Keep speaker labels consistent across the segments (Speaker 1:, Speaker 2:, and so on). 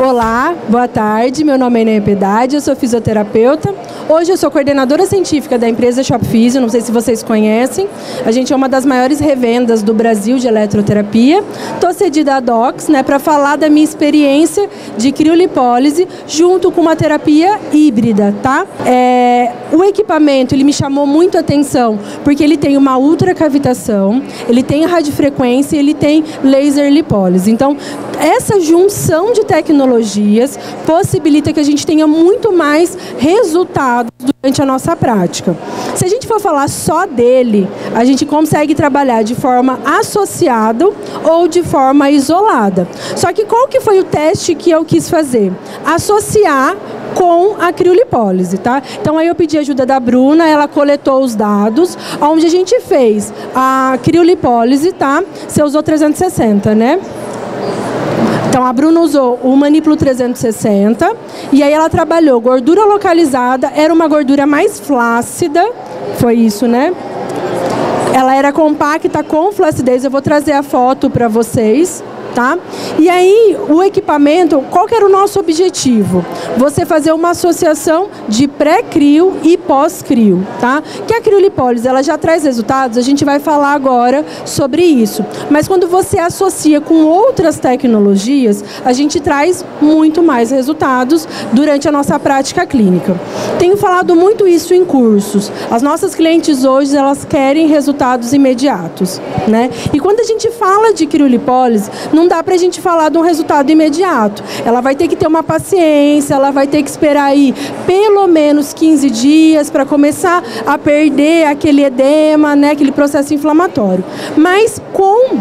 Speaker 1: Olá, boa tarde, meu nome é Enéia Piedade, eu sou fisioterapeuta. Hoje eu sou coordenadora científica da empresa Shop Physio, não sei se vocês conhecem. A gente é uma das maiores revendas do Brasil de eletroterapia. Estou cedida à Docs, para falar da minha experiência de criolipólise junto com uma terapia híbrida, tá? O equipamento, ele me chamou muito a atenção, porque ele tem uma ultracavitação, ele tem radiofrequência e ele tem laser lipólise. Então, essa junção de tecnologias possibilita que a gente tenha muito mais resultados durante a nossa prática. Se a gente for falar só dele, a gente consegue trabalhar de forma associada ou de forma isolada. Só que qual que foi o teste que eu quis fazer? Associar com a criolipólise, tá? Então aí eu pedi ajuda da Bruna, ela coletou os dados, onde a gente fez a criolipólise, tá? Você usou 360, né? Então, a Bruna usou o Maniplo 360 e aí ela trabalhou gordura localizada, era uma gordura mais flácida, foi isso, né? Ela era compacta com flacidez, eu vou trazer a foto para vocês, tá? E aí, o equipamento, qual que era o nosso objetivo? Você fazer uma associação de pré-crio e pós-crio, tá? Que a criolipólise, ela já traz resultados, a gente vai falar agora sobre isso. Mas quando você associa com outras tecnologias, a gente traz muito mais resultados durante a nossa prática clínica. Tenho falado muito isso em cursos. As nossas clientes hoje, elas querem resultados imediatos, né? E quando a gente fala de criolipólise, não dá para a gente falar de um resultado imediato. Ela vai ter que ter uma paciência, ela vai ter que esperar aí pelo menos 15 dias para começar a perder aquele edema, né, aquele processo inflamatório. Mas com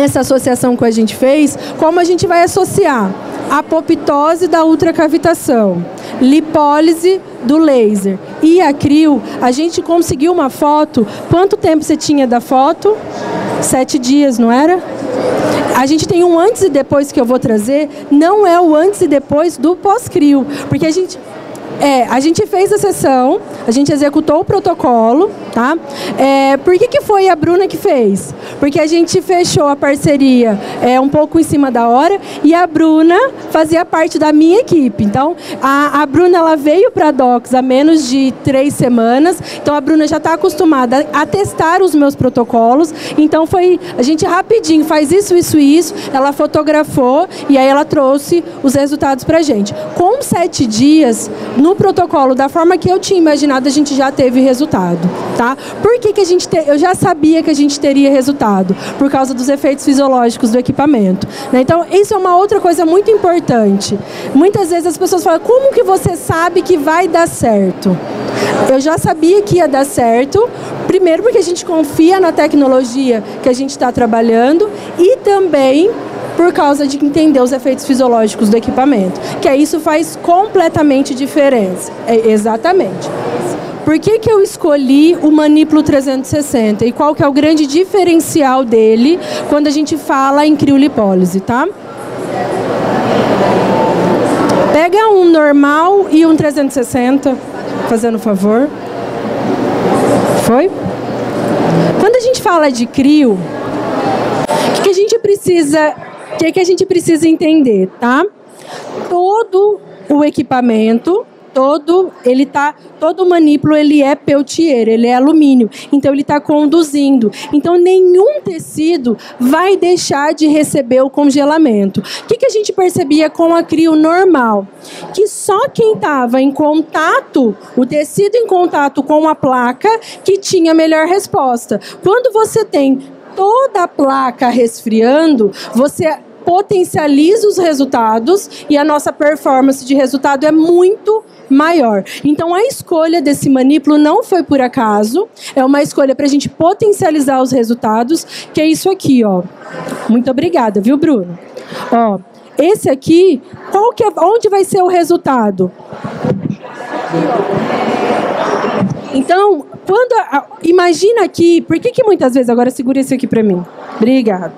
Speaker 1: essa associação que a gente fez, como a gente vai associar? Apoptose da ultracavitação, lipólise do laser e a crio, a gente conseguiu uma foto. Quanto tempo você tinha da foto? 7 dias, não era? A gente tem um antes e depois que eu vou trazer, não é o antes e depois do pós-crio, porque a gente fez a sessão, a gente executou o protocolo, tá? Por que foi a Bruna que fez? Porque a gente fechou a parceria um pouco em cima da hora e a Bruna fazia parte da minha equipe. Então, a Bruna, ela veio para a Docs há menos de 3 semanas, então a Bruna já está acostumada a testar os meus protocolos, então a gente rapidinho faz isso, ela fotografou e aí ela trouxe os resultados para a gente. Com 7 dias, no protocolo, da forma que eu tinha imaginado, a gente já teve resultado, tá? Por que eu já sabia que a gente teria resultado? Por causa dos efeitos fisiológicos do equipamento, né? Então, isso é uma outra coisa muito importante. Muitas vezes as pessoas falam, como que você sabe que vai dar certo? Eu já sabia que ia dar certo, primeiro porque a gente confia na tecnologia que a gente está trabalhando e também por causa de entender os efeitos fisiológicos do equipamento, que isso faz completamente diferença. Exatamente. Por que eu escolhi o Maniplo 360 e qual que é o grande diferencial dele quando a gente fala em criolipólise, tá? Pega um normal e um 360, fazendo favor. Foi? Quando a gente fala de crio, o que a gente precisa entender, tá? Todo o equipamento, todo o Maniplo, ele é Peltier, ele é alumínio, então ele está conduzindo. Então nenhum tecido vai deixar de receber o congelamento. O que a gente percebia com a crio normal? Que só quem estava em contato, o tecido em contato com a placa, que tinha melhor resposta. Quando você tem toda a placa resfriando, você potencializa os resultados e a nossa performance de resultado é muito maior. Então, a escolha desse Maniplo não foi por acaso, é uma escolha para a gente potencializar os resultados, que é isso aqui, ó. Muito obrigada, viu, Bruno? Ó, esse aqui, onde vai ser o resultado? Então, Imagina aqui, por que muitas vezes, agora segura isso aqui para mim. Obrigada.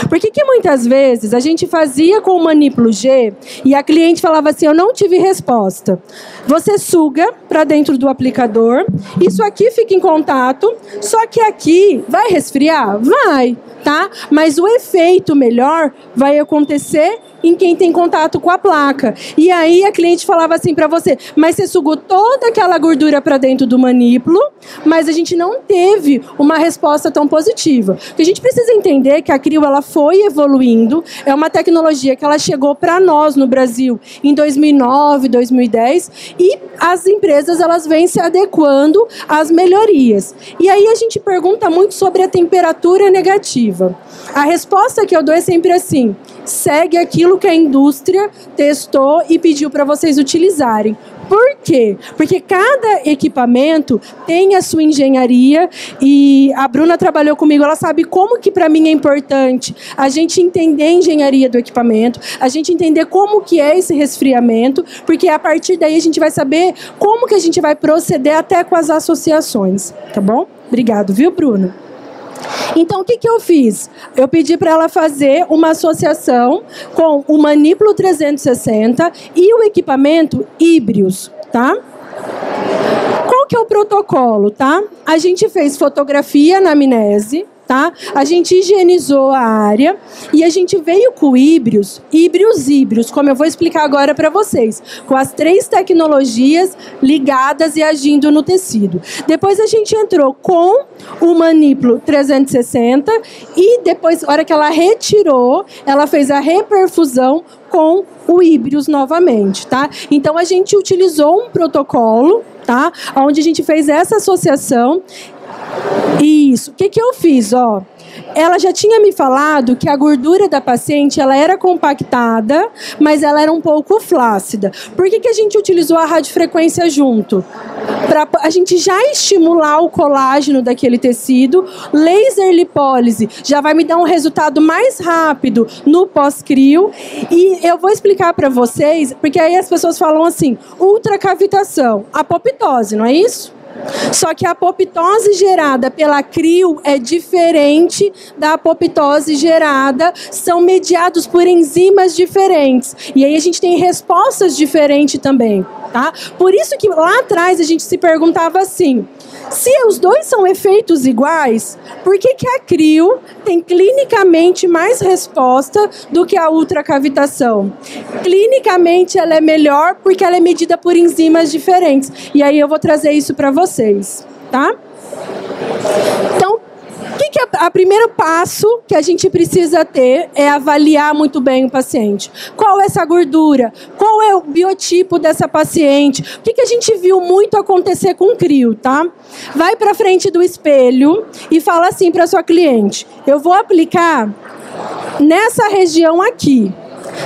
Speaker 1: Por que muitas vezes a gente fazia com o Manipulo G e a cliente falava assim, eu não tive resposta. Você suga para dentro do aplicador, isso aqui fica em contato, só que aqui vai resfriar? Vai, tá? Mas o efeito melhor vai acontecer em quem tem contato com a placa. E aí a cliente falava assim para você, mas você sugou toda aquela gordura para dentro do Manipulo, mas a gente não teve uma resposta tão positiva. Porque a gente precisa entender que a CRIO ela foi evoluindo, é uma tecnologia que ela chegou para nós no Brasil em 2009, 2010, e as empresas elas vêm se adequando às melhorias. E aí a gente pergunta muito sobre a temperatura negativa. A resposta que eu dou é sempre assim, segue aquilo que a indústria testou e pediu para vocês utilizarem. Por quê? Porque cada equipamento tem a sua engenharia e a Bruna trabalhou comigo, ela sabe como que para mim é importante a gente entender a engenharia do equipamento, a gente entender como que é esse resfriamento, porque a partir daí a gente vai saber como que a gente vai proceder até com as associações, tá bom? Obrigado, viu, Bruna? Então, o que eu fiz? Eu pedi para ela fazer uma associação com o Manipulo 360 e o equipamento Híbrios, tá? Qual que é o protocolo, tá? A gente fez fotografia na amnese, tá? A gente higienizou a área e a gente veio com híbridos, como eu vou explicar agora para vocês, com as 3 tecnologias ligadas e agindo no tecido. Depois a gente entrou com o Manipulo 360 e depois, na hora que ela retirou, ela fez a reperfusão com o híbridos novamente, tá? Então a gente utilizou um protocolo, tá? Onde a gente fez essa associação. Isso. O que eu fiz, ó? Ela já tinha me falado que a gordura da paciente ela era compactada, mas ela era um pouco flácida. Por que a gente utilizou a radiofrequência junto? Para a gente já estimular o colágeno daquele tecido. Laser lipólise já vai me dar um resultado mais rápido no pós-crio. E eu vou explicar para vocês, porque aí as pessoas falam assim, ultracavitação, apoptose, não é isso? Só que a apoptose gerada pela CRIO é diferente da apoptose gerada, são mediados por enzimas diferentes. E aí a gente tem respostas diferentes também, tá? Por isso que lá atrás a gente se perguntava assim, se os dois são efeitos iguais, por que a CRIO tem clinicamente mais resposta do que a ultracavitação? Clinicamente ela é melhor porque ela é medida por enzimas diferentes. E aí eu vou trazer isso para vocês, tá? Então, o primeiro passo que a gente precisa ter é avaliar muito bem o paciente. Qual é essa gordura? Qual é o biotipo dessa paciente? O que a gente viu muito acontecer com o CRIO, tá? Vai para frente do espelho e fala assim para sua cliente, eu vou aplicar nessa região aqui.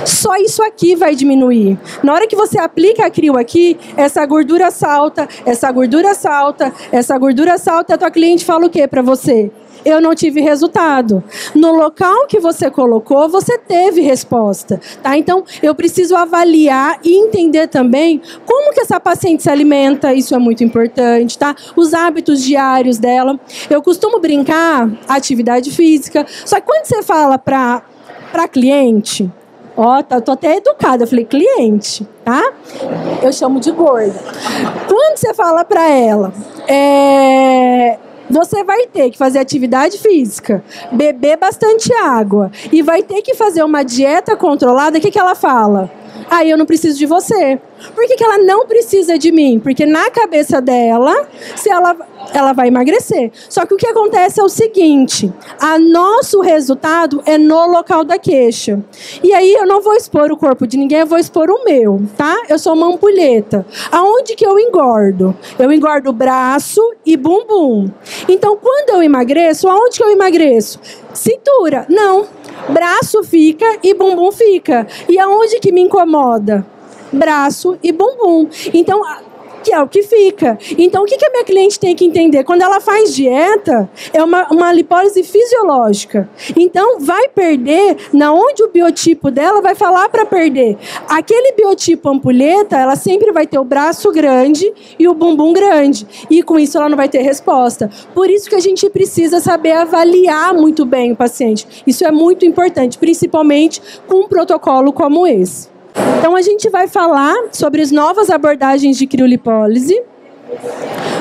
Speaker 1: Só isso aqui vai diminuir. Na hora que você aplica a CRIO aqui, essa gordura salta, essa gordura salta, essa gordura salta, a tua cliente fala o quê para você? Eu não tive resultado. No local que você colocou, você teve resposta, tá? Então, eu preciso avaliar e entender também como que essa paciente se alimenta, isso é muito importante, tá? Os hábitos diários dela. Eu costumo brincar, atividade física, só que quando você fala para cliente, ó, tô até educada, eu falei cliente, tá? Eu chamo de gorda. Quando você fala para ela, você vai ter que fazer atividade física, beber bastante água e vai ter que fazer uma dieta controlada, o que ela fala? Aí eu não preciso de você. Por que ela não precisa de mim? Porque na cabeça dela, se ela vai emagrecer. Só que o que acontece é o seguinte, nosso resultado é no local da queixa. E aí eu não vou expor o corpo de ninguém, eu vou expor o meu, tá? Eu sou uma ampulheta. Aonde que eu engordo? Eu engordo braço e bumbum. Então, quando eu emagreço, aonde que eu emagreço? Cintura. Não. Braço fica e bumbum fica. E aonde que me incomoda? Braço e bumbum. Então, que é o que fica. Então, o que a minha cliente tem que entender? Quando ela faz dieta, é uma lipólise fisiológica. Então, vai perder na onde o biotipo dela vai falar para perder. Aquele biotipo ampulheta, ela sempre vai ter o braço grande e o bumbum grande. E com isso, ela não vai ter resposta. Por isso que a gente precisa saber avaliar muito bem o paciente. Isso é muito importante, principalmente com um protocolo como esse. Então, a gente vai falar sobre as novas abordagens de criolipólise.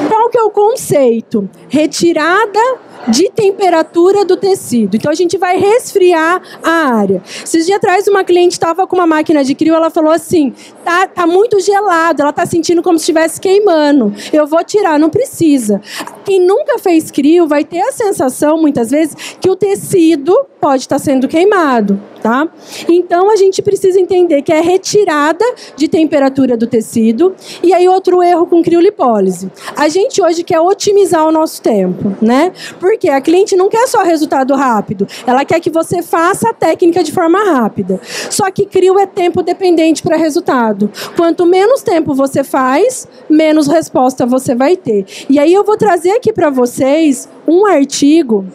Speaker 1: Qual que é o conceito? Retirada de temperatura do tecido. Então, a gente vai resfriar a área. Esses dias atrás, uma cliente estava com uma máquina de crio, ela falou assim, tá muito gelado, ela está sentindo como se estivesse queimando. Eu vou tirar, não precisa. Quem nunca fez crio vai ter a sensação, muitas vezes, que o tecido pode estar sendo queimado, tá? Então, a gente precisa entender que é retirada de temperatura do tecido. E aí, outro erro com criolipólise. A gente hoje quer otimizar o nosso tempo, né? Porque a cliente não quer só resultado rápido, ela quer que você faça a técnica de forma rápida. Só que crio é tempo dependente para resultado. Quanto menos tempo você faz, menos resposta você vai ter. E aí eu vou trazer aqui para vocês um artigo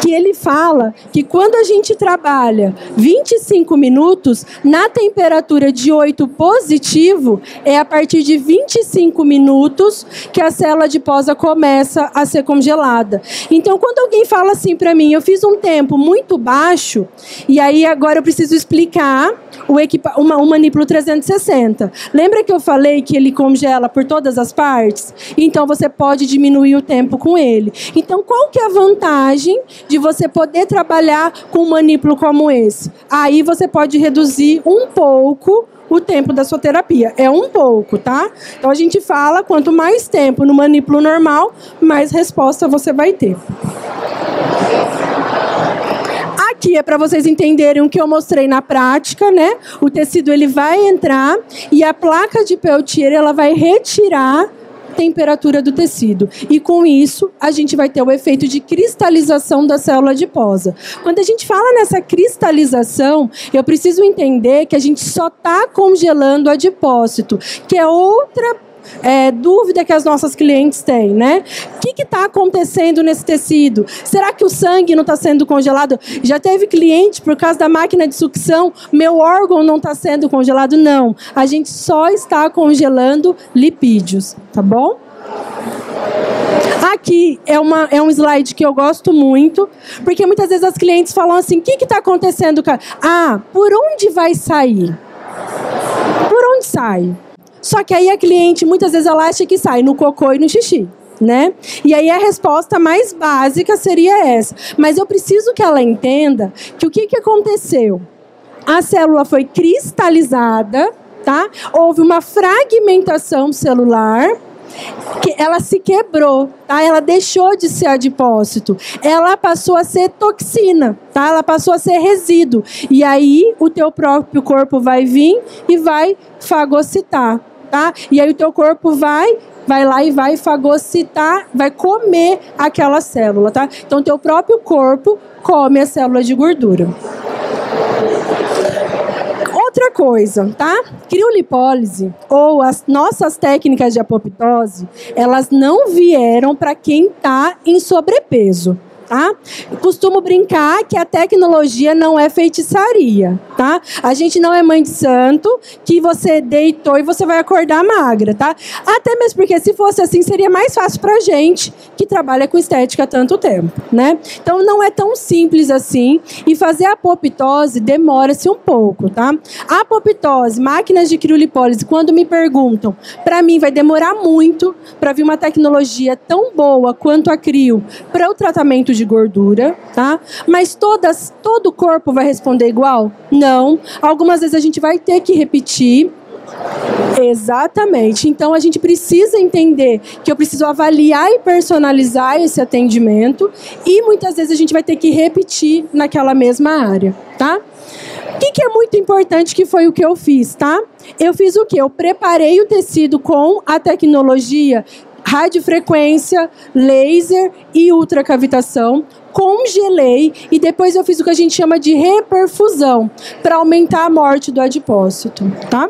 Speaker 1: que ele fala que quando a gente trabalha 25 minutos, na temperatura de 8 positivo, é a partir de 25 minutos que a célula adiposa começa a ser congelada. Então, quando alguém fala assim para mim, eu fiz um tempo muito baixo, e aí agora eu preciso explicar o manípulo 360. Lembra que eu falei que ele congela por todas as partes? Então, você pode diminuir o tempo com ele. Então, qual que é a vantagem de você poder trabalhar com um manípulo como esse? Aí você pode reduzir um pouco o tempo da sua terapia. É um pouco, tá? Então, a gente fala, quanto mais tempo no manípulo normal, mais resposta você vai ter. Aqui é para vocês entenderem o que eu mostrei na prática, né? O tecido ele vai entrar e a placa de Peltier ela vai retirar temperatura do tecido. E com isso, a gente vai ter o efeito de cristalização da célula adiposa. Quando a gente fala nessa cristalização, eu preciso entender que a gente só está congelando o adipócito, que é outra dúvida que as nossas clientes têm, né? O que está acontecendo nesse tecido? Será que o sangue não está sendo congelado? Já teve cliente, por causa da máquina de sucção, meu órgão não está sendo congelado? Não. A gente só está congelando lipídios, tá bom? Aqui é um slide que eu gosto muito, porque muitas vezes as clientes falam assim, o que está acontecendo? Por onde vai sair? Por onde sai? Só que aí a cliente, muitas vezes, ela acha que sai no cocô e no xixi, né? E aí a resposta mais básica seria essa. Mas eu preciso que ela entenda que o que aconteceu? A célula foi cristalizada, tá? Houve uma fragmentação celular, que ela se quebrou, tá? Ela deixou de ser adipócito. Ela passou a ser toxina, tá? Ela passou a ser resíduo. E aí o teu próprio corpo vai vir e vai fagocitar, tá? E aí o teu corpo vai lá e vai fagocitar, vai comer aquela célula, tá? Então o teu próprio corpo come a célula de gordura. Outra coisa, tá? Criolipólise ou as nossas técnicas de apoptose, elas não vieram para quem está em sobrepeso, tá? Eu costumo brincar que a tecnologia não é feitiçaria, tá? A gente não é mãe de santo que você deitou e você vai acordar magra, tá? Até mesmo porque se fosse assim seria mais fácil pra gente que trabalha com estética há tanto tempo, né? Então não é tão simples assim e fazer a apoptose demora-se um pouco, tá? A apoptose, máquinas de criolipólise, quando me perguntam, para mim vai demorar muito para vir uma tecnologia tão boa quanto a crio para o tratamento de gordura, tá? Mas todo o corpo vai responder igual? Não. Algumas vezes a gente vai ter que repetir. Exatamente. Então a gente precisa entender que eu preciso avaliar e personalizar esse atendimento e muitas vezes a gente vai ter que repetir naquela mesma área, tá? O que é muito importante que foi o que eu fiz, tá? Eu fiz o quê? Eu preparei o tecido com a tecnologia radiofrequência, laser e ultracavitação, congelei e depois eu fiz o que a gente chama de reperfusão para aumentar a morte do adipócito, tá?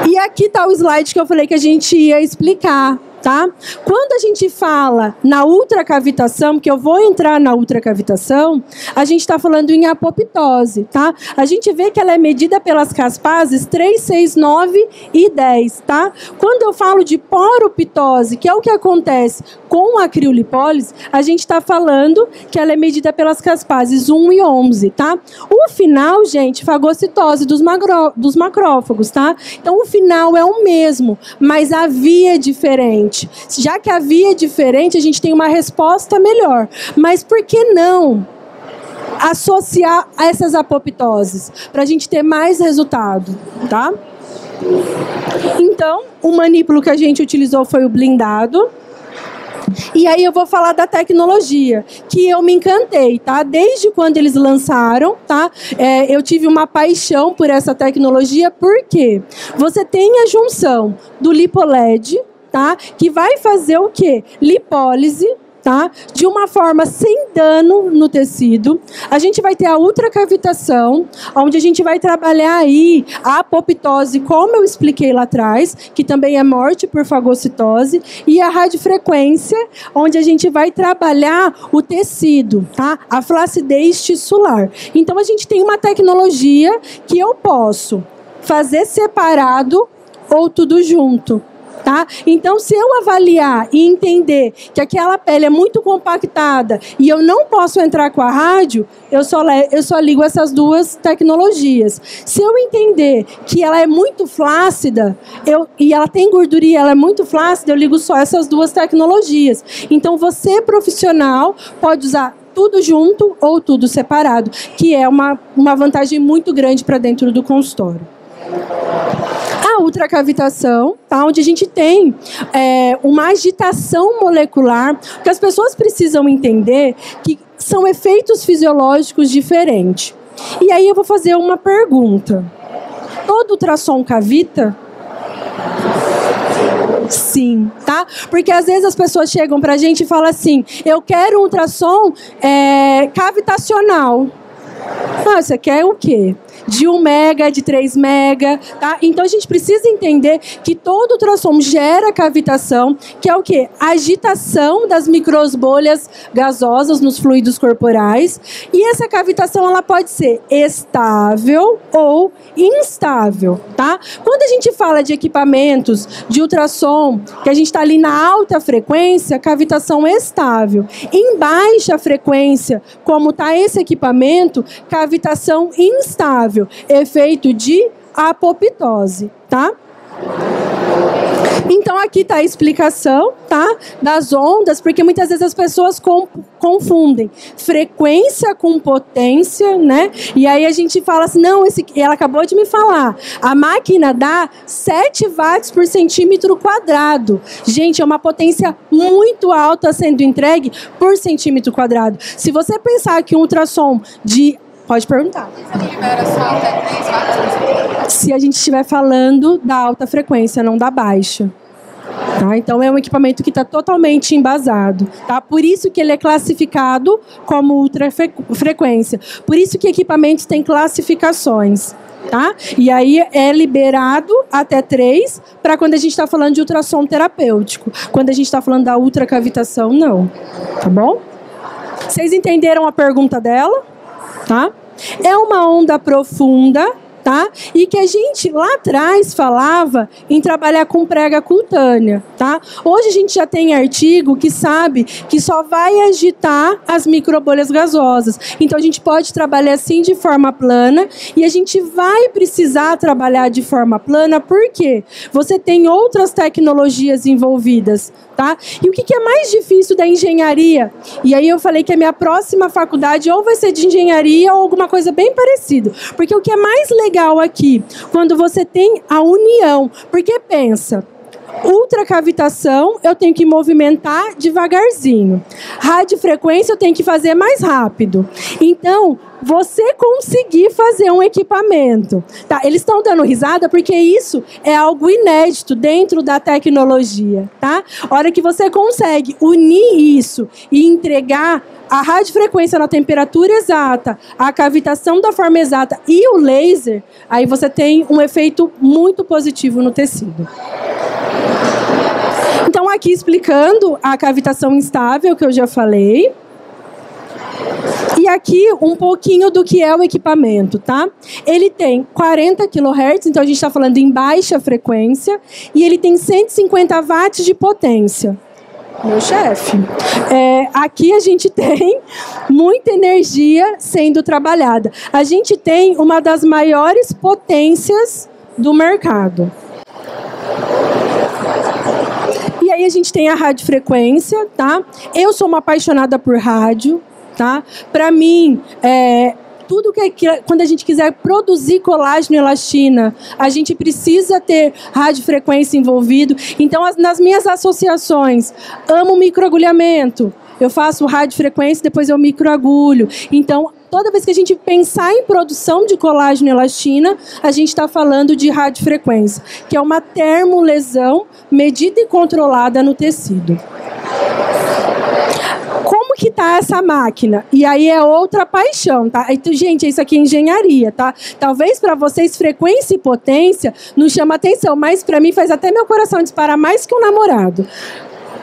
Speaker 1: E aqui está o slide que eu falei que a gente ia explicar. Tá? Quando a gente fala na ultracavitação, que eu vou entrar na ultracavitação, a gente está falando em apoptose. Tá? A gente vê que ela é medida pelas caspases 3, 6, 9 e 10. Tá? Quando eu falo de poroptose, que é o que acontece com a criolipólise, a gente está falando que ela é medida pelas caspases 1 e 11. Tá? O final, gente, fagocitose dos macrófagos. Tá? Então, o final é o mesmo, mas a via é diferente. Já que a via é diferente, a gente tem uma resposta melhor. Mas por que não associar a essas apoptoses? Para a gente ter mais resultado, tá? Então, o manípulo que a gente utilizou foi o blindado. E aí eu vou falar da tecnologia, que eu me encantei, tá? Desde quando eles lançaram, tá? Eu tive uma paixão por essa tecnologia, porque você tem a junção do LipoLED, tá? Que vai fazer o quê? Lipólise, tá? De uma forma sem dano no tecido. A gente vai ter a ultracavitação, onde a gente vai trabalhar aí a apoptose, como eu expliquei lá atrás, que também é morte por fagocitose, e a radiofrequência, onde a gente vai trabalhar o tecido, tá? A flacidez tissular. Então, a gente tem uma tecnologia que eu posso fazer separado ou tudo junto. Tá? Então, se eu avaliar e entender que aquela pele é muito compactada e eu não posso entrar com a rádio, eu só ligo essas duas tecnologias. Se eu entender que ela é muito flácida e ela tem gordura e ela é muito flácida, eu ligo só essas duas tecnologias. Então, você, profissional, pode usar tudo junto ou tudo separado, que é uma vantagem muito grande para dentro do consultório. A ultracavitação, tá? Onde a gente tem uma agitação molecular, que as pessoas precisam entender que são efeitos fisiológicos diferentes. E aí eu vou fazer uma pergunta. Todo ultrassom cavita? Sim, tá? Porque às vezes as pessoas chegam pra gente e falam assim, eu quero um ultrassom cavitacional. Ah, você quer o quê? De 1 mega, de 3 mega, tá? Então, a gente precisa entender que todo ultrassom gera cavitação, que é o quê? A agitação das microbolhas gasosas nos fluidos corporais. E essa cavitação, ela pode ser estável ou instável, tá? Quando a gente fala de equipamentos de ultrassom, que a gente está ali na alta frequência, cavitação estável. Em baixa frequência, como está esse equipamento, cavitação instável. Efeito de apoptose, tá? Então, aqui está a explicação, tá? Das ondas, porque muitas vezes as pessoas confundem frequência com potência, né? E aí a gente fala assim, não, ela acabou de me falar, a máquina dá 7 watts por centímetro quadrado. Gente, é uma potência muito alta sendo entregue por centímetro quadrado. Se você pensar que um ultrassom de... Pode perguntar. Se a gente estiver falando da alta frequência, não da baixa. Tá? Então, é um equipamento que está totalmente embasado. Tá? Por isso que ele é classificado como ultrafrequência. Por isso que equipamentos têm classificações. Tá? E aí é liberado até 3 para quando a gente está falando de ultrassom terapêutico. Quando a gente está falando da ultracavitação, não. Tá bom? Vocês entenderam a pergunta dela? Tá? É uma onda profunda, tá? E que a gente lá atrás falava em trabalhar com prega cutânea, tá? Hoje a gente já tem artigo que sabe que só vai agitar as microbolhas gasosas. Então a gente pode trabalhar assim de forma plana e a gente vai precisar trabalhar de forma plana porque você tem outras tecnologias envolvidas, tá? E o que é mais difícil da engenharia? E aí eu falei que a minha próxima faculdade ou vai ser de engenharia ou alguma coisa bem parecida. Porque o que é mais legal aqui, quando você tem a união, porque pensa, Ultracavitação, eu tenho que movimentar devagarzinho. Radiofrequência, eu tenho que fazer mais rápido. Então, você conseguir fazer um equipamento. Tá? Eles estão dando risada porque isso é algo inédito dentro da tecnologia. Tá? A hora que você consegue unir isso e entregar a radiofrequência na temperatura exata, a cavitação da forma exata e o laser, aí você tem um efeito muito positivo no tecido. Então, aqui explicando a cavitação instável, que eu já falei. E aqui um pouquinho do que é o equipamento, tá? Ele tem 40 kHz, então a gente está falando em baixa frequência, e ele tem 150 watts de potência. Meu chefe. Aqui a gente tem muita energia sendo trabalhada. A gente tem uma das maiores potências do mercado. E aí a gente tem a radiofrequência, tá? Eu sou uma apaixonada por rádio, tá? Para mim, tudo quando a gente quiser produzir colágeno e elastina, a gente precisa ter radiofrequência envolvido. Então, nas minhas associações, amo microagulhamento. Eu faço radiofrequência, depois eu microagulho. Então, toda vez que a gente pensar em produção de colágeno e elastina, a gente está falando de radiofrequência, que é uma termolesão medida e controlada no tecido. Como que tá essa máquina? E aí é outra paixão, tá? Então, gente, isso aqui é engenharia, tá? Talvez para vocês frequência e potência não chama atenção, mas para mim faz até meu coração disparar mais que um namorado.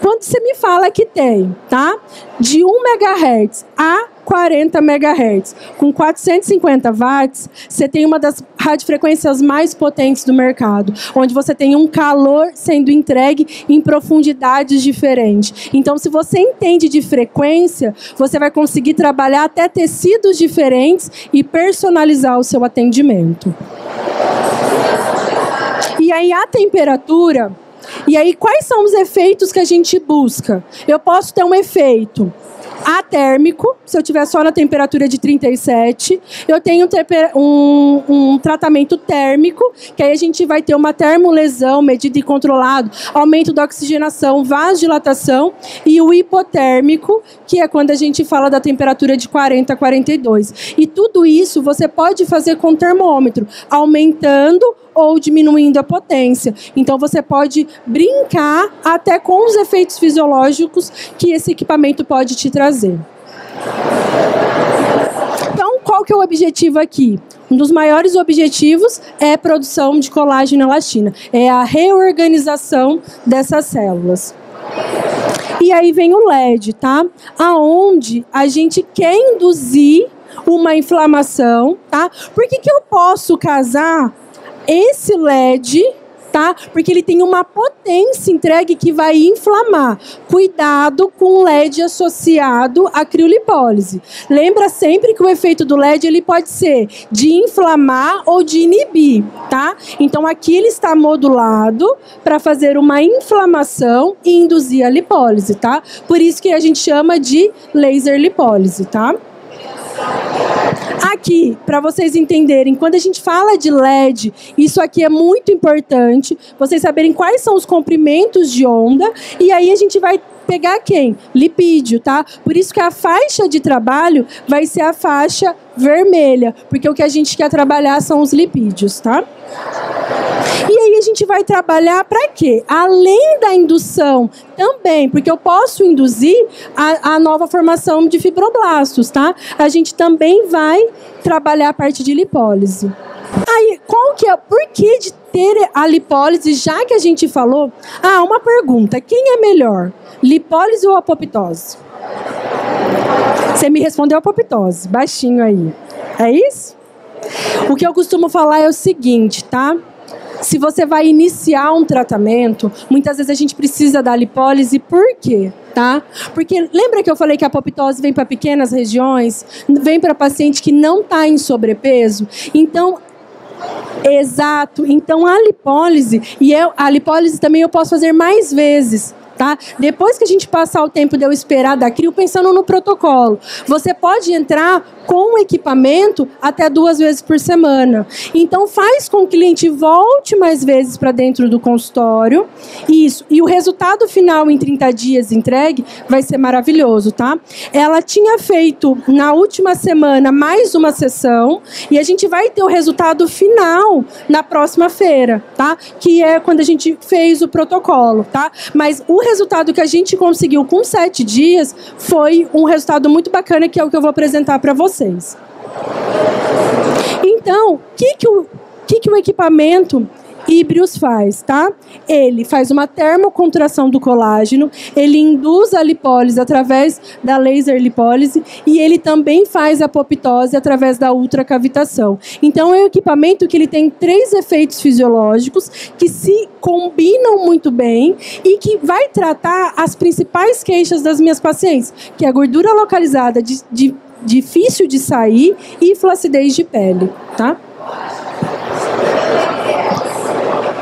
Speaker 1: Quando você me fala que tem, tá? De 1 MHz a 40 MHz, com 450 watts, você tem uma das radiofrequências mais potentes do mercado, onde você tem um calor sendo entregue em profundidades diferentes. Então, se você entende de frequência, você vai conseguir trabalhar até tecidos diferentes e personalizar o seu atendimento. E aí, a temperatura... E aí, quais são os efeitos que a gente busca? Eu posso ter um efeito atérmico, se eu estiver só na temperatura de 37. Eu tenho um tratamento térmico, que aí a gente vai ter uma termolesão medida e controlado, aumento da oxigenação, vasodilatação, e o hipotérmico, que é quando a gente fala da temperatura de 40 a 42. E tudo isso você pode fazer com termômetro, aumentando ou diminuindo a potência. Então, você pode brincar até com os efeitos fisiológicos que esse equipamento pode te trazer. Então, qual que é o objetivo aqui? Um dos maiores objetivos é a produção de colágeno e elastina. É a reorganização dessas células. E aí vem o LED, tá? Aonde a gente quer induzir uma inflamação, tá? Por que eu posso casar esse LED, tá? Porque ele tem uma potência entregue que vai inflamar. Cuidado com o LED associado à criolipólise. Lembra sempre que o efeito do LED ele pode ser de inflamar ou de inibir, tá? Então aqui ele está modulado para fazer uma inflamação e induzir a lipólise, tá? Por isso que a gente chama de laser lipólise, tá? Aqui, para vocês entenderem, quando a gente fala de LED, isso aqui é muito importante, vocês saberem quais são os comprimentos de onda, e aí a gente vai pegar quem? Lipídio, tá? Por isso que a faixa de trabalho vai ser a faixa vermelha, porque o que a gente quer trabalhar são os lipídios, tá? E aí a gente vai trabalhar para quê? Além da indução também, porque eu posso induzir a nova formação de fibroblastos, tá? A gente também vai trabalhar a parte de lipólise. Aí, por que de ter a lipólise, já que a gente falou? Uma pergunta, quem é melhor? Lipólise ou apoptose? Você me respondeu apoptose, baixinho aí. É isso? O que eu costumo falar é o seguinte, tá? Se você vai iniciar um tratamento, muitas vezes a gente precisa da lipólise, por quê? Tá? Porque lembra que eu falei que a apoptose vem para pequenas regiões, vem para paciente que não está em sobrepeso? Então, exato. Então, a lipólise também eu posso fazer mais vezes. tá? Depois que a gente passar o tempo de eu esperar da CRIO, pensando no protocolo, você pode entrar com o equipamento até 2 vezes por semana. Então, faz com que o cliente volte mais vezes para dentro do consultório. Isso. E o resultado final em 30 dias entregue vai ser maravilhoso, tá? Ela tinha feito, na última semana, mais uma sessão e a gente vai ter o resultado final na próxima feira, tá? Que é quando a gente fez o protocolo, tá? Mas o resultado que a gente conseguiu com 7 dias foi um resultado muito bacana, que é o que eu vou apresentar para vocês. Então, o que o equipamento Híbrios faz, tá? Ele faz uma termocontração do colágeno, ele induz a lipólise através da laser lipólise e ele também faz a apoptose através da ultracavitação. Então, é um equipamento que ele tem 3 efeitos fisiológicos que se combinam muito bem e que vai tratar as principais queixas das minhas pacientes, que é a gordura localizada difícil de sair e flacidez de pele, tá?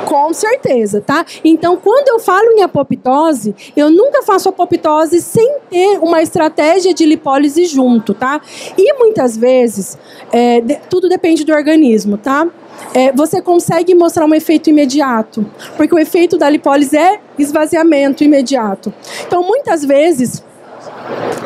Speaker 1: Com certeza, tá? Então, quando eu falo em apoptose, eu nunca faço apoptose sem ter uma estratégia de lipólise junto, tá? E muitas vezes, tudo depende do organismo, tá? Você consegue mostrar um efeito imediato, porque o efeito da lipólise é esvaziamento imediato. Então, muitas vezes,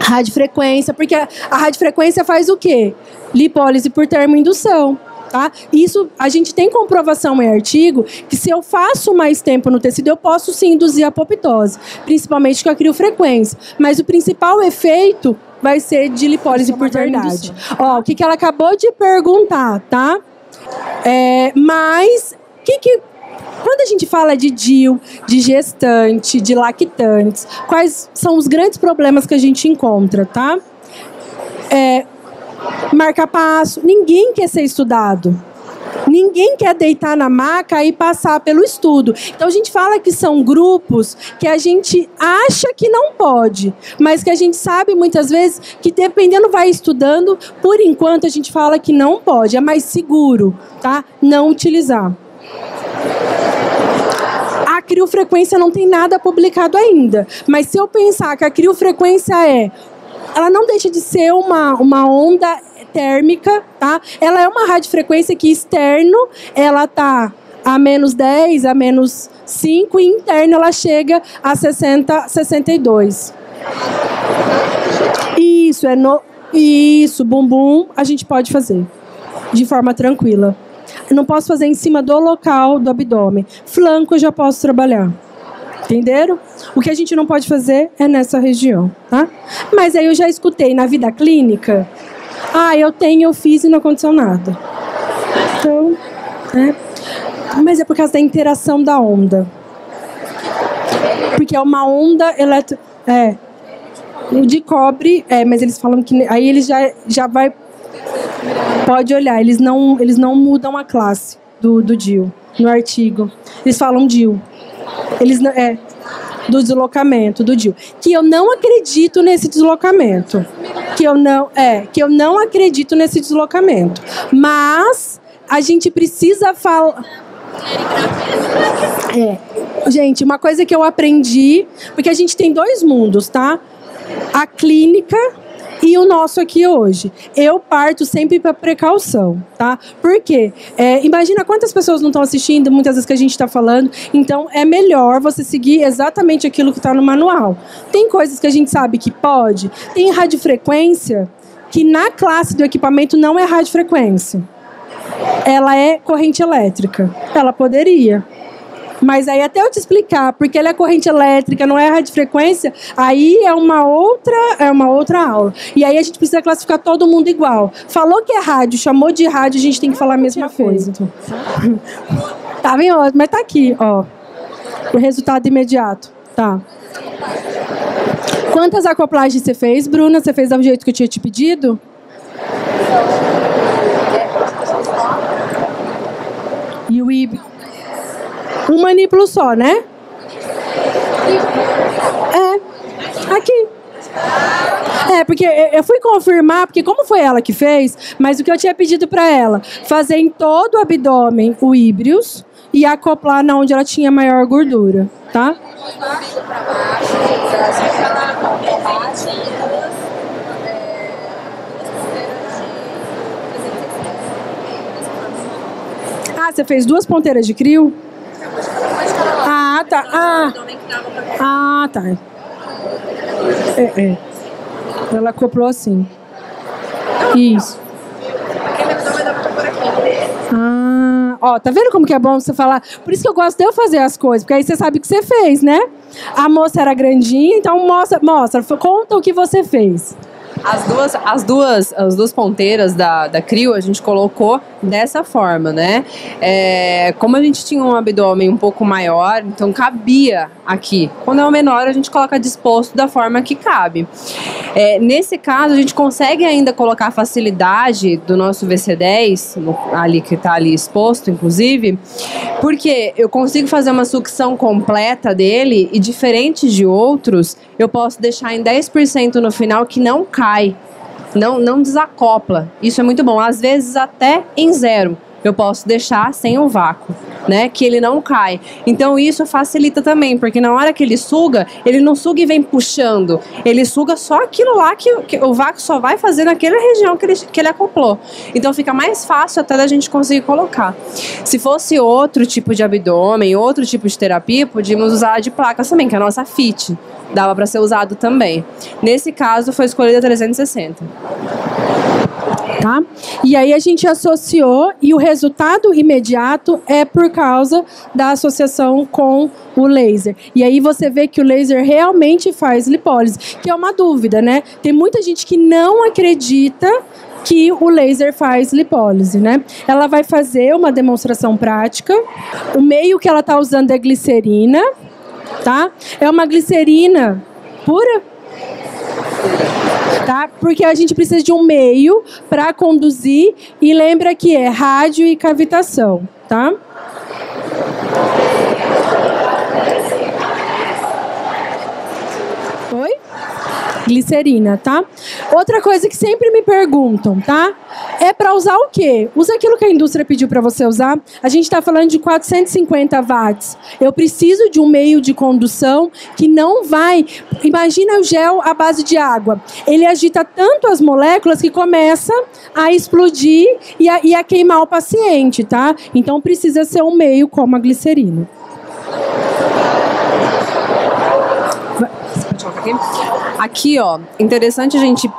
Speaker 1: radiofrequência, porque a radiofrequência faz o quê? Lipólise por termoindução. Tá? Isso, a gente tem comprovação em artigo que se eu faço mais tempo no tecido, eu posso sim induzir a apoptose, principalmente com a criofrequência. Mas o principal efeito vai ser de lipólise por verdade. Ó, o que ela acabou de perguntar, tá? Mas, quando a gente fala de DIU, de gestante, de lactantes, quais são os grandes problemas que a gente encontra, tá? Marca-passo, ninguém quer ser estudado. Ninguém quer deitar na maca e passar pelo estudo. Então, a gente fala que são grupos que a gente acha que não pode, mas que a gente sabe muitas vezes que, dependendo, vai estudando. Por enquanto, a gente fala que não pode. É mais seguro, tá? Não utilizar. A criofrequência não tem nada publicado ainda. Mas se eu pensar que a criofrequência ela não deixa de ser uma onda térmica, tá? Ela é uma radiofrequência que externo, ela tá a -10, a -5, e interno ela chega a 60, 62. Isso, bumbum, a gente pode fazer de forma tranquila. Eu não posso fazer em cima do local do abdômen. Flanco eu já posso trabalhar. Entenderam? O que a gente não pode fazer é nessa região, tá? Mas aí eu já escutei na vida clínica, eu fiz e não aconteceu nada. Então, mas é por causa da interação da onda. Porque é uma onda o de cobre, mas eles falam que aí eles já vai, pode olhar, eles não mudam a classe do DIU no artigo. Eles falam DIU. Do deslocamento do DIU. Que eu não acredito nesse deslocamento. Que eu não acredito nesse deslocamento. Mas a gente precisa falar. Gente, uma coisa que eu aprendi, porque a gente tem 2 mundos, tá? A clínica e o nosso aqui hoje. Eu parto sempre para precaução, tá? Por quê? Imagina quantas pessoas não estão assistindo, muitas vezes que a gente está falando. Então, é melhor você seguir exatamente aquilo que está no manual. Tem coisas que a gente sabe que pode. Tem radiofrequência que na classe do equipamento não é radiofrequência. Ela é corrente elétrica. Ela poderia. Mas aí até eu te explicar, porque ela é corrente elétrica, não é radiofrequência, aí é uma outra aula. E aí a gente precisa classificar todo mundo igual. Falou que é rádio, chamou de rádio, a gente tem que falar a mesma coisa. Tá bem, ó, mas tá aqui, ó. O resultado imediato, tá. Quantas acoplagens você fez, Bruna? Você fez do jeito que eu tinha te pedido? E o um manípulo só, né? Aqui. Porque eu fui confirmar, porque como foi ela que fez, mas o que eu tinha pedido para ela, fazer em todo o abdômen o híbrios e acoplar na onde ela tinha maior gordura, tá? Ah, você fez 2 ponteiras de crio? Ah, tá. Ah, tá. Ela acoplou assim. Isso. Ah, ó, tá vendo como que é bom você falar? Por isso que eu gosto de eu fazer as coisas, porque aí você sabe o que você fez, né? A moça era grandinha, então mostra, conta o que você fez.
Speaker 2: As duas ponteiras da crio a gente colocou dessa forma, né? Como a gente tinha um abdômen um pouco maior, então cabia aqui. Quando é o menor, a gente coloca disposto da forma que cabe. Nesse caso, a gente consegue ainda colocar a facilidade do nosso VC10, ali que está ali exposto, inclusive, porque eu consigo fazer uma sucção completa dele e, diferente de outros, eu posso deixar em 10% no final que não cai, não desacopla. Isso é muito bom. Às vezes até em 0 eu posso deixar sem o vácuo, né? Que ele não cai. Então isso facilita também, porque na hora que ele suga, ele não suga e vem puxando. Ele suga só aquilo lá que o vácuo só vai fazer naquela região que ele acoplou. Então fica mais fácil até da gente conseguir colocar. Se fosse outro tipo de abdômen, outro tipo de terapia, podíamos usar a de placas também, que é a nossa FIT. Dava para ser usado também. Nesse caso, foi escolhida a 360.
Speaker 1: Tá? E aí a gente associou e o resultado imediato é por causa da associação com o laser. E aí você vê que o laser realmente faz lipólise, que é uma dúvida, né? Tem muita gente que não acredita que o laser faz lipólise, né? Ela vai fazer uma demonstração prática. O meio que ela está usando é glicerina, tá? É uma glicerina pura. Tá? Porque a gente precisa de um meio para conduzir e lembra que é rádio e cavitação, tá? Oi? Glicerina, tá? Outra coisa que sempre me perguntam, tá? É para usar o quê? Usa aquilo que a indústria pediu para você usar. A gente está falando de 450 watts. Eu preciso de um meio de condução que não vai... Imagina o gel à base de água. Ele agita tanto as moléculas que começa a explodir e a queimar o paciente, tá? Então precisa ser um meio como a glicerina.
Speaker 2: Aqui, ó, interessante a gente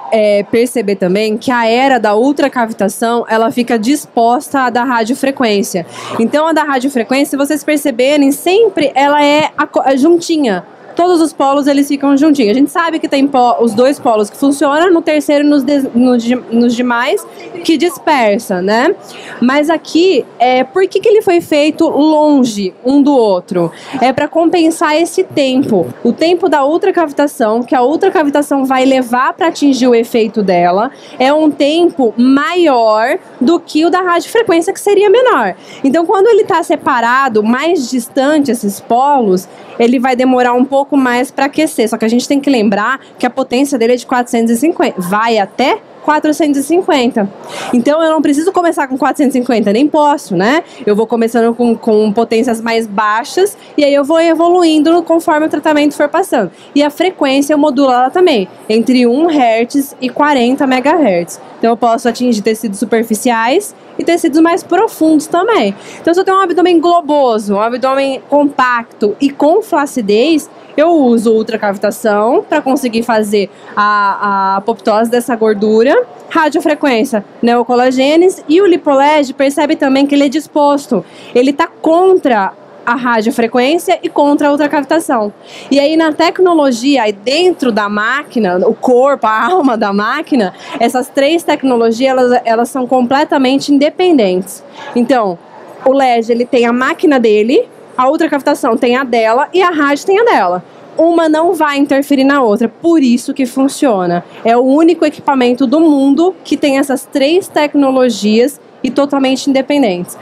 Speaker 2: perceber também que a era da ultracavitação, ela fica disposta à da radiofrequência. Então, a da radiofrequência, se vocês perceberem, sempre ela é juntinha. Todos os polos, eles ficam juntinhos. A gente sabe que tem os 2 polos que funcionam, no terceiro e nos demais que dispersa, né? Mas aqui, por que ele foi feito longe um do outro? É para compensar esse tempo. O tempo da ultracavitação, que a ultracavitação vai levar para atingir o efeito dela, é um tempo maior do que o da radiofrequência, que seria menor. Então, quando ele está separado, mais distante esses polos, ele vai demorar um pouco mais para aquecer. Só que a gente tem que lembrar que a potência dele é de 450. Vai até 450. Então eu não preciso começar com 450, nem posso, né? Eu vou começando com potências mais baixas e aí eu vou evoluindo conforme o tratamento for passando. E a frequência eu modulo ela também, entre 1 Hz e 40 MHz. Então eu posso atingir tecidos superficiais e tecidos mais profundos também. Então se eu tenho um abdômen globoso, um abdômen compacto e com flacidez, eu uso ultracavitação para conseguir fazer a apoptose dessa gordura, radiofrequência, neocolagênese, e o lipoled percebe também que ele é disposto. Ele está contra a radiofrequência e contra a ultracavitação. E aí na tecnologia, aí dentro da máquina, o corpo, a alma da máquina, essas 3 tecnologias, elas são completamente independentes. Então, o LED, ele tem a máquina dele, a ultracavitação tem a dela e a rádio tem a dela. Uma não vai interferir na outra, por isso que funciona. É o único equipamento do mundo que tem essas 3 tecnologias e totalmente independentes.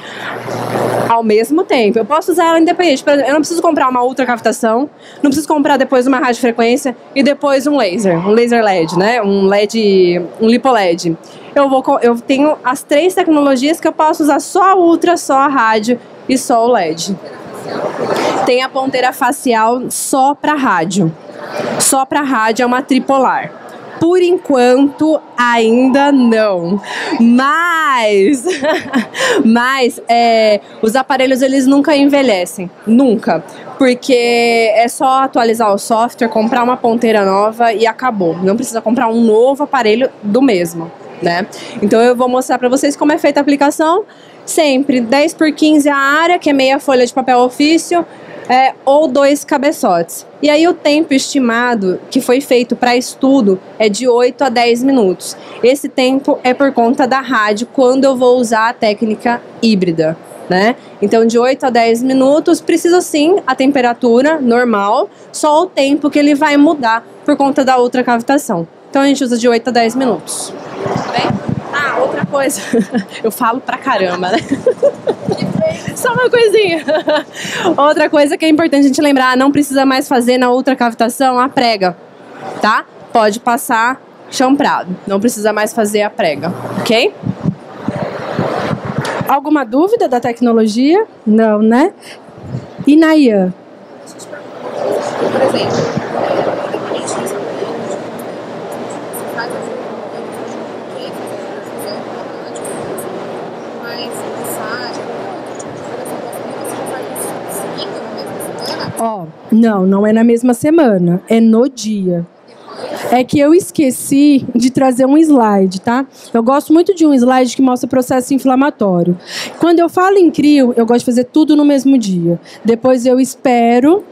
Speaker 2: Ao mesmo tempo, eu posso usar ela independente. Eu não preciso comprar uma ultracavitação, não preciso comprar depois uma radiofrequência e depois um laser LED, né? Um lipoled. Eu tenho as 3 tecnologias que eu posso usar só a ultra, só a rádio e só o LED. Tem a ponteira facial só para rádio. Só para rádio é uma tripolar. Por enquanto, ainda não. Mas os aparelhos, eles nunca envelhecem. Nunca. Porque é só atualizar o software, comprar uma ponteira nova e acabou. Não precisa comprar um novo aparelho do mesmo, né? Então, eu vou mostrar para vocês como é feita a aplicação. Sempre 10 por 15 a área, que é meia folha de papel ofício, ou 2 cabeçotes. E aí o tempo estimado que foi feito para estudo é de 8 a 10 minutos. Esse tempo é por conta da rádio, quando eu vou usar a técnica híbrida, né? Então, de 8 a 10 minutos, precisa sim a temperatura normal, só o tempo que ele vai mudar por conta da ultracavitação. Então, a gente usa de 8 a 10 minutos. Bem? Ah, outra coisa. Eu falo pra caramba, né? Só uma coisinha. Outra coisa que é importante a gente lembrar, não precisa mais fazer na ultracavitação a prega, tá? Pode passar champrado, não precisa mais fazer a prega, ok?
Speaker 1: Alguma dúvida da tecnologia? Não, né? E Nayan?
Speaker 3: Por exemplo,
Speaker 1: não é na mesma semana, é no dia. É que eu esqueci de trazer um slide, tá? Eu gosto muito de um slide que mostra o processo inflamatório. Quando eu falo em crio, eu gosto de fazer tudo no mesmo dia. Depois eu espero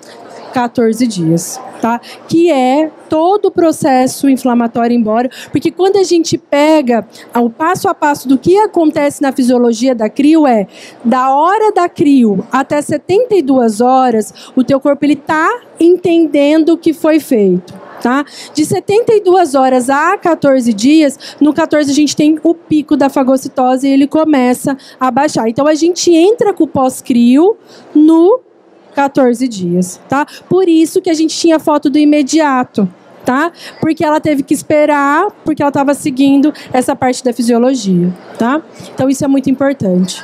Speaker 1: 14 dias, tá? Que é todo o processo inflamatório embora, porque quando a gente pega o passo a passo do que acontece na fisiologia da crio da hora da crio até 72 horas, o teu corpo ele tá entendendo o que foi feito. Tá? De 72 horas a 14 dias, no 14 a gente tem o pico da fagocitose e ele começa a baixar. Então a gente entra com o pós-crio no 14 dias, tá? Por isso que a gente tinha foto do imediato, tá? Porque ela teve que esperar, porque ela estava seguindo essa parte da fisiologia, tá? Então isso é muito importante.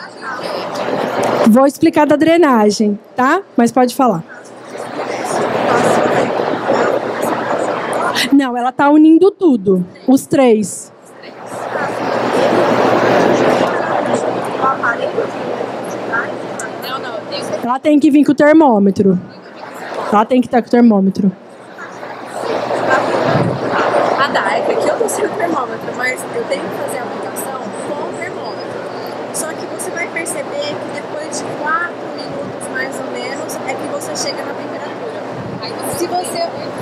Speaker 1: Vou explicar da drenagem, tá? Mas pode falar. Não, ela está unindo tudo, os três. Ela tem que vir com o termômetro. Ela tem que estar com o termômetro.
Speaker 3: É que aqui eu tô sem o termômetro, mas eu tenho que fazer a aplicação com o termômetro. Só que você vai perceber que depois de 4 minutos mais ou menos é que você chega na temperatura.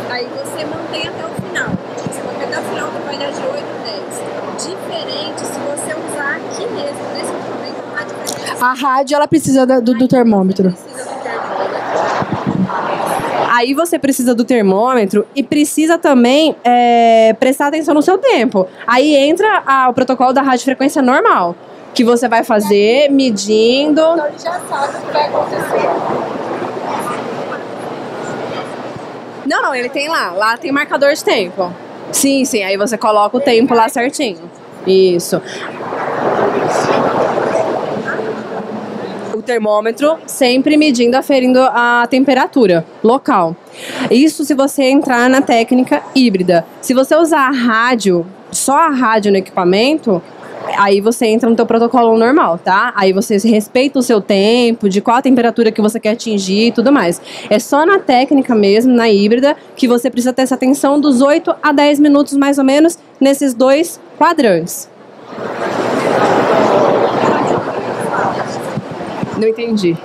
Speaker 3: Aí você mantém até o final. Você mantém até o final que vai dar de 8 a 10. Diferente se você usar aqui mesmo, nesse momento, a rádio vai ter.
Speaker 1: A rádio ela precisa do termômetro.
Speaker 2: Aí você precisa do termômetro e precisa também prestar atenção no seu tempo. Aí entra o protocolo da radiofrequência normal, que você vai fazer medindo.
Speaker 3: Então ele já sabe o que vai acontecer.
Speaker 2: Não, ele tem lá. Lá tem marcador de tempo. Sim, aí você coloca o tempo lá certinho. Isso. O termômetro sempre medindo, aferindo a temperatura local. Isso se você entrar na técnica híbrida. Se você usar a rádio, só a rádio no equipamento, aí você entra no teu protocolo normal, tá? Aí você respeita o seu tempo, de qual a temperatura que você quer atingir e tudo mais. É só na técnica mesmo, na híbrida, que você precisa ter essa atenção dos 8 a 10 minutos mais ou menos nesses 2 quadrantes. Não entendi.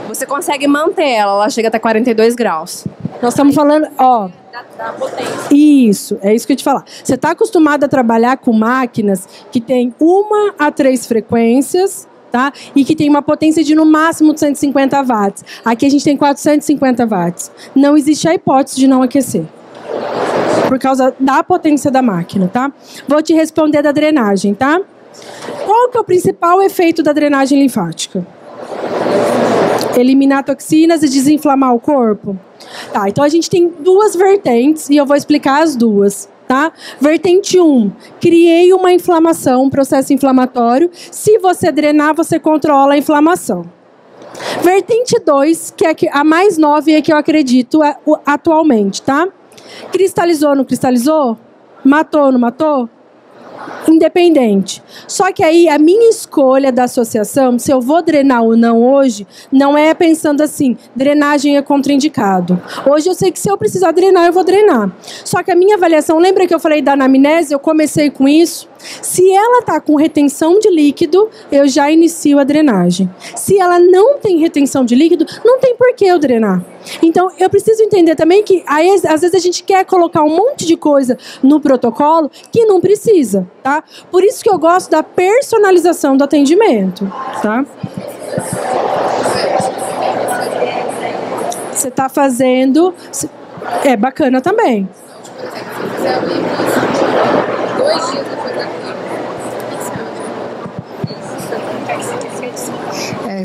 Speaker 2: Você consegue manter ela chega até 42 graus.
Speaker 1: Nós estamos falando,
Speaker 3: Da potência.
Speaker 1: Isso, é isso que eu ia te falar. Você está acostumado a trabalhar com máquinas que tem 1 a 3 frequências, tá? E que tem uma potência de no máximo 150 watts. Aqui a gente tem 450 watts. Não existe a hipótese de não aquecer. Por causa da potência da máquina, tá? Vou te responder da drenagem, tá? Qual que é o principal efeito da drenagem linfática? Eliminar toxinas e desinflamar o corpo? Tá, então a gente tem 2 vertentes e eu vou explicar as duas, tá? Vertente 1, criei uma inflamação, um processo inflamatório. Se você drenar, você controla a inflamação. Vertente 2, que é a mais nova e a que eu acredito atualmente, tá? Cristalizou, não cristalizou? Matou, não matou? Independente. Só que aí a minha escolha da associação, se eu vou drenar ou não hoje, não é pensando assim, drenagem é contraindicado. Hoje eu sei que se eu precisar drenar, eu vou drenar. Só que a minha avaliação, lembra que eu falei da anamnese? Eu comecei com isso. Se ela está com retenção de líquido, eu já inicio a drenagem. Se ela não tem retenção de líquido, não tem por que eu drenar. Então, eu preciso entender também que, aí, às vezes, a gente quer colocar um monte de coisa no protocolo que não precisa, tá? Por isso que eu gosto da personalização do atendimento, tá? Você está fazendo... É bacana também.
Speaker 3: 2 dias depois da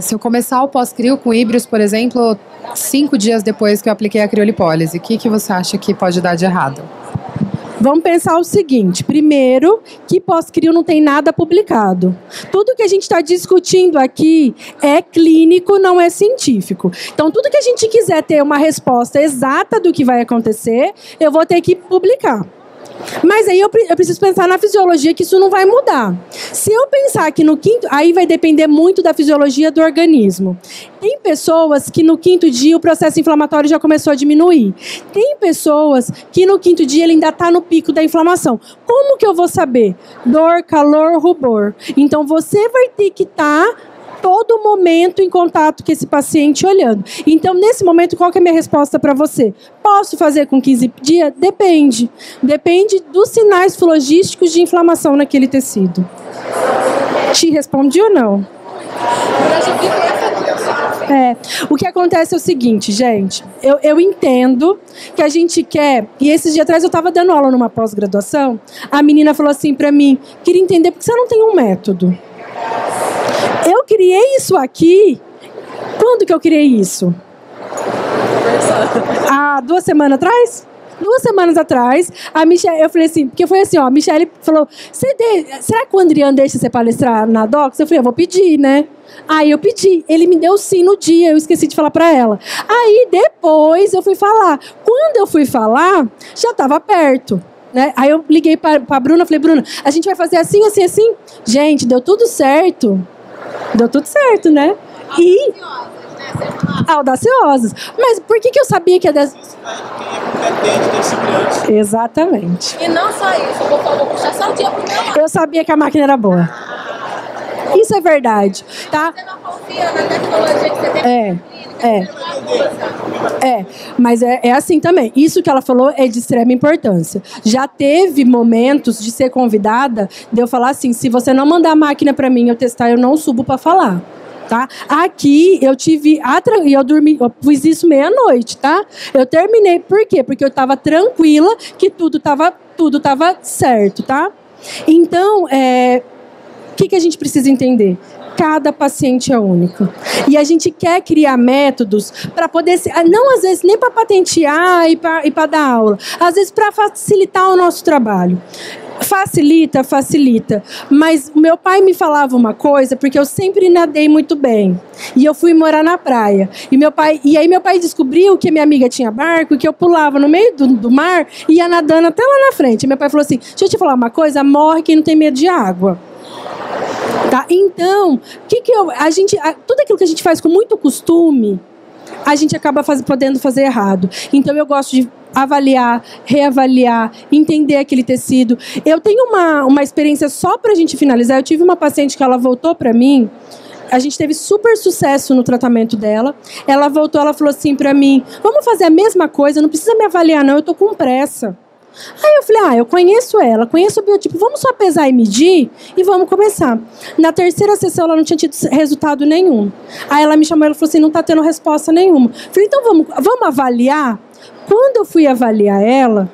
Speaker 4: se eu começar o pós-crio com híbridos, por exemplo, 5 dias depois que eu apliquei a criolipólise, o que você acha que pode dar de errado?
Speaker 1: Vamos pensar o seguinte, primeiro, que pós-crio não tem nada publicado. Tudo que a gente está discutindo aqui é clínico, não é científico. Então, tudo que a gente quiser ter uma resposta exata do que vai acontecer, eu vou ter que publicar. Mas aí eu preciso pensar na fisiologia, que isso não vai mudar. Se eu pensar que no quinto... Aí vai depender muito da fisiologia do organismo. Tem pessoas que no 5º dia o processo inflamatório já começou a diminuir. Tem pessoas que no 5º dia ele ainda está no pico da inflamação. Como que eu vou saber? Dor, calor, rubor. Então você vai ter que estar... todo momento em contato com esse paciente olhando. Então, nesse momento, qual que é a minha resposta para você? Posso fazer com 15 dias? Depende. Depende dos sinais flogísticos de inflamação naquele tecido. Te respondi ou não? O que acontece é o seguinte, gente. Eu entendo que a gente quer... E esses dias atrás eu estava dando aula numa pós-graduação. A menina falou assim para mim, queria entender porque você não tem um método. Eu criei isso aqui. Quando que eu criei isso? Há 2 semanas atrás? 2 semanas atrás, a Michelle, eu falei assim, porque foi assim, ó, a Michelle falou, será que o Andriano deixa você palestrar na Docs? Eu falei, eu vou pedir, né? Aí eu pedi, ele me deu sim no dia, eu esqueci de falar pra ela. Aí depois eu fui falar. Quando eu fui falar, já estava perto. Né? Aí eu liguei para a Bruna, falei, Bruna, a gente vai fazer assim, assim, assim? Gente, deu tudo certo. Deu tudo certo, né? E... audaciosas. Mas por que eu sabia que ia dar... Exatamente.
Speaker 3: E não só isso, eu vou puxar só o dia pro meu lado.
Speaker 1: Eu sabia que a máquina era boa. Isso é verdade, tá?
Speaker 3: Você não confia na tecnologia que você tem.
Speaker 1: Mas é assim também. Isso que ela falou é de extrema importância. Já teve momentos de ser convidada, de eu falar assim, se você não mandar a máquina para mim eu testar, eu não subo para falar. Tá? Aqui eu tive e eu dormi, eu fiz isso meia-noite, tá? Eu terminei, por quê? Porque eu estava tranquila que tudo tava certo, tá? Então, o que a gente precisa entender? Cada paciente é único. E a gente quer criar métodos para poder... Não, às vezes, nem para patentear e para dar aula. Às vezes, para facilitar o nosso trabalho. Facilita. Mas o meu pai me falava uma coisa, porque eu sempre nadei muito bem. E eu fui morar na praia. E aí meu pai descobriu que minha amiga tinha barco, que eu pulava no meio do mar e ia nadando até lá na frente. E meu pai falou assim, deixa eu te falar uma coisa, morre quem não tem medo de água. Tá? Então, tudo aquilo que a gente faz com muito costume, a gente acaba podendo fazer errado. Então, eu gosto de avaliar, reavaliar, entender aquele tecido. Eu tenho uma experiência só para a gente finalizar. Eu tive uma paciente que ela voltou para mim, a gente teve super sucesso no tratamento dela. Ela voltou, ela falou assim para mim, vamos fazer a mesma coisa, não precisa me avaliar não, eu tô com pressa. Aí eu falei, eu conheço ela, conheço o biotipo, vamos só pesar e medir e vamos começar. Na 3ª sessão ela não tinha tido resultado nenhum. Aí ela me chamou e falou assim, não está tendo resposta nenhuma. Falei, então vamos avaliar? Quando eu fui avaliar ela,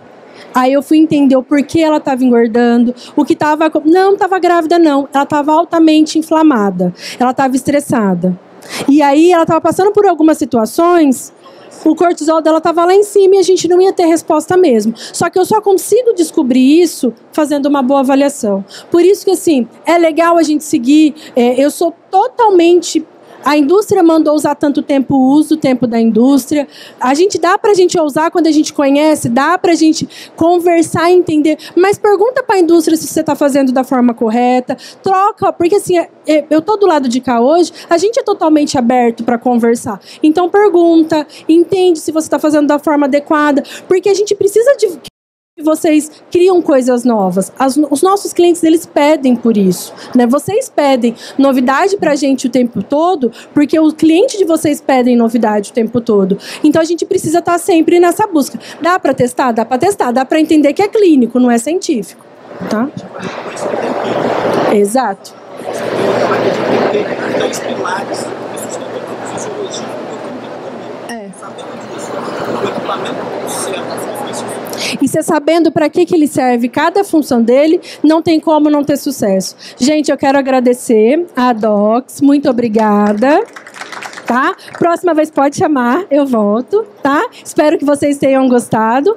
Speaker 1: aí eu fui entender o porquê ela estava engordando, não estava grávida não, ela estava altamente inflamada, ela estava estressada. E aí ela estava passando por algumas situações, o cortisol dela estava lá em cima e a gente não ia ter resposta mesmo. Só que eu só consigo descobrir isso fazendo uma boa avaliação. Por isso que, assim, é legal a gente seguir. Eu sou totalmente... A indústria mandou usar tanto tempo, uso o tempo da indústria. Dá pra gente usar quando a gente conhece, dá pra gente conversar e entender. Mas pergunta pra indústria se você tá fazendo da forma correta. Troca, porque assim, eu tô do lado de cá hoje, a gente é totalmente aberto para conversar. Então pergunta, entende se você tá fazendo da forma adequada, porque a gente precisa de... Vocês criam coisas novas. Os nossos clientes, eles pedem por isso, né? Vocês pedem novidade pra gente o tempo todo, porque o cliente de vocês pedem novidade o tempo todo. Então a gente precisa estar sempre nessa busca. Dá pra testar? Dá pra testar. Dá pra entender que é clínico, não é científico. Tá? Exato. E você sabendo para que ele serve, cada função dele, não tem como não ter sucesso. Gente, eu quero agradecer a Docs, muito obrigada. Tá? Próxima vez pode chamar, eu volto, tá? Espero que vocês tenham gostado.